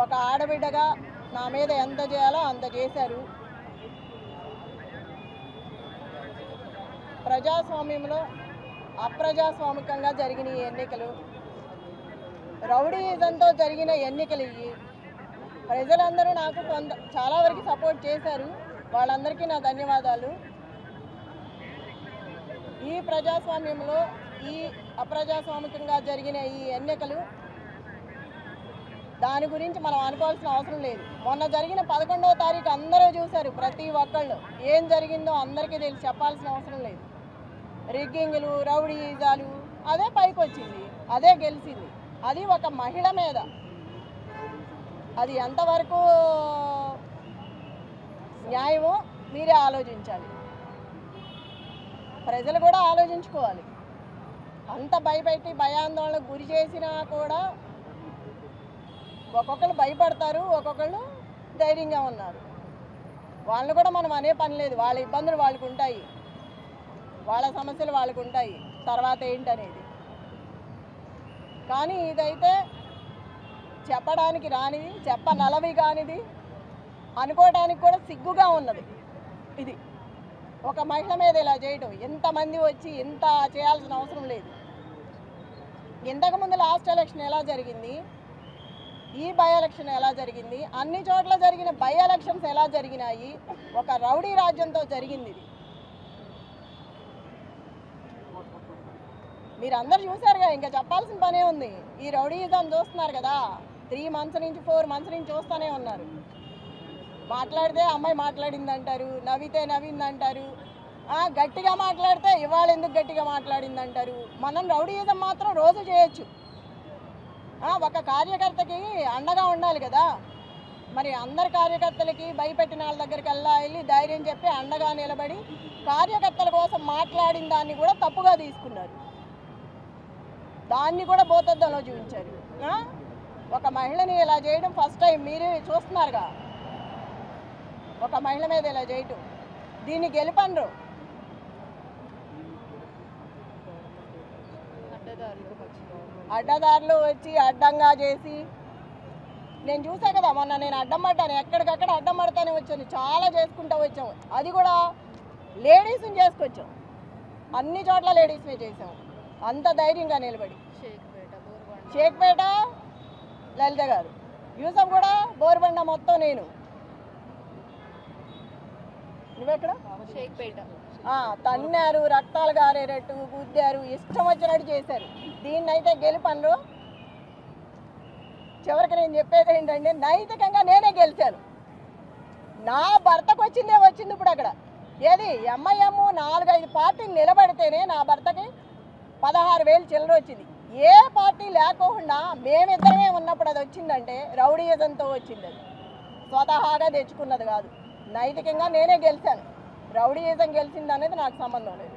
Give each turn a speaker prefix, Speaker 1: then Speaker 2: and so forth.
Speaker 1: ఒక ఆడబిడ్డగా నా మీద ఎంత చేయాలో అంత చేశారు. ప్రజాస్వామ్యంలో అప్రజాస్వామికంగా జరిగిన ఈ ఎన్నికలు, రౌడీయిజంతో జరిగిన ఎన్నికలు ఇవి. ప్రజలందరూ నాకు చాలా వరకు సపోర్ట్ చేశారు. వాళ్ళందరికీ నా ధన్యవాదాలు. ఈ ప్రజాస్వామ్యంలో ఈ అప్రజాస్వామికంగా జరిగిన ఈ ఎన్నికలు దాని గురించి మనం అనుకోవాల్సిన అవసరం లేదు. మొన్న జరిగిన 11వ తారీఖు అందరూ చూశారు. ప్రతి ఒక్కళ్ళు ఏం జరిగిందో అందరికీ తెలిసి చెప్పాల్సిన అవసరం లేదు. రిగ్గింగ్లు, రౌడీయిజాలు అదే పైకి వచ్చింది, అదే గెలిచింది. అది ఒక మహిళ మీద. అది ఎంతవరకు న్యాయమో మీరే ఆలోచించాలి. ప్రజలు కూడా ఆలోచించుకోవాలి. అంత భయపెట్టి భయాందోళనకు గురి చేసినా కూడా ఒక్కొక్కరు భయపడతారు, ఒక్కొక్కళ్ళు ధైర్యంగా ఉన్నారు. వాళ్ళని కూడా మనం అనే పని లేదు. వాళ్ళ ఇబ్బందులు వాళ్ళకు ఉంటాయి, వాళ్ళ సమస్యలు వాళ్ళకు ఉంటాయి. తర్వాత ఏంటనేది కానీ ఇదైతే చెప్పడానికి రానిది, చెప్పనలవి కానిది, అనుకోవడానికి కూడా సిగ్గుగా ఉన్నది. ఇది ఒక మహిళ మీద ఇలా చేయడం, ఎంతమంది వచ్చి ఇంత చేయాల్సిన అవసరం లేదు. ఇంతకుముందు లాస్ట్ ఎలక్షన్ ఎలా జరిగింది, ఈ బై ఎలక్షన్ ఎలా జరిగింది, అన్ని చోట్ల జరిగిన బై ఎలక్షన్స్ ఎలా జరిగినాయి, ఒక రౌడీ రాజ్యంతో జరిగింది. ఇది మీరందరూ చూశారుగా, ఇంకా చెప్పాల్సిన పనే ఉంది. ఈ రౌడీయిజం చూస్తున్నారు కదా, 3 months నుంచి 4 months నుంచి చూస్తూనే ఉన్నారు. మాట్లాడితే అమ్మాయి మాట్లాడింది అంటారు, నవ్వితే నవ్వింది అంటారు, గట్టిగా మాట్లాడితే ఇవాళ ఎందుకు గట్టిగా మాట్లాడింది అంటారు. మనం రౌడీయిజం మాత్రం రోజు చేయొచ్చు. ఒక కార్యకర్తకి అండగా ఉండాలి కదా. మరి అందరి కార్యకర్తలకి భయపెట్టిన వాళ్ళ దగ్గరికి వెళ్ళి ధైర్యం చెప్పి అండగా నిలబడి కార్యకర్తల కోసం మాట్లాడిన దాన్ని కూడా తప్పుగా తీసుకున్నారు. దాన్ని కూడా భూతద్దంలో చూపించారు. ఒక మహిళని ఇలా చేయడం ఫస్ట్ టైం మీరే చూస్తున్నారుగా. ఒక మహిళ మీద ఇలా చేయటం, దీన్ని గెలుపనరు. అడ్డదారులు వచ్చి అడ్డంగా చేసి, నేను చూసా కదా మొన్న, నేను అడ్డం పడ్డాను, ఎక్కడికక్కడ అడ్డం పడతానే వచ్చాను, చాలా చేసుకుంటూ వచ్చాము. అది కూడా లేడీస్ని చేసుకొచ్చాం, అన్ని చోట్ల లేడీస్నే చేసాము. అంత ధైర్యంగా నిలబడి షేక్పేట లలిత గారు, యూసఫ్ కూడా బోర్బండ మొత్తం నేను. నువ్వెక్కడ? షేక్పేట. తన్నారు, రక్తాలు గారేటట్టు గుద్దారు, ఇష్టం వచ్చినట్టు చేశారు. దీన్నైతే గెలుపనరు. చివరికి నేను చెప్పేది ఏంటంటే, నైతికంగా నేనే గెలిచాను. నా భర్తకు వచ్చింది ఇప్పుడు అక్కడ. ఏది ఎంఐఎం 4-5 పార్టీలు నిలబడితేనే నా భర్తకి 16,000 చిల్లర వచ్చింది. ఏ పార్టీ లేకుండా మేమిద్దరమే ఉన్నప్పుడు అది వచ్చిందంటే రౌడీయిజంతో వచ్చింది. అది స్వతహాగా తెచ్చుకున్నది కాదు. నైతికంగా నేనే గెలిచాను. రౌడీయిజం గెలిచింది అనేది నాకు సంబంధం లేదు.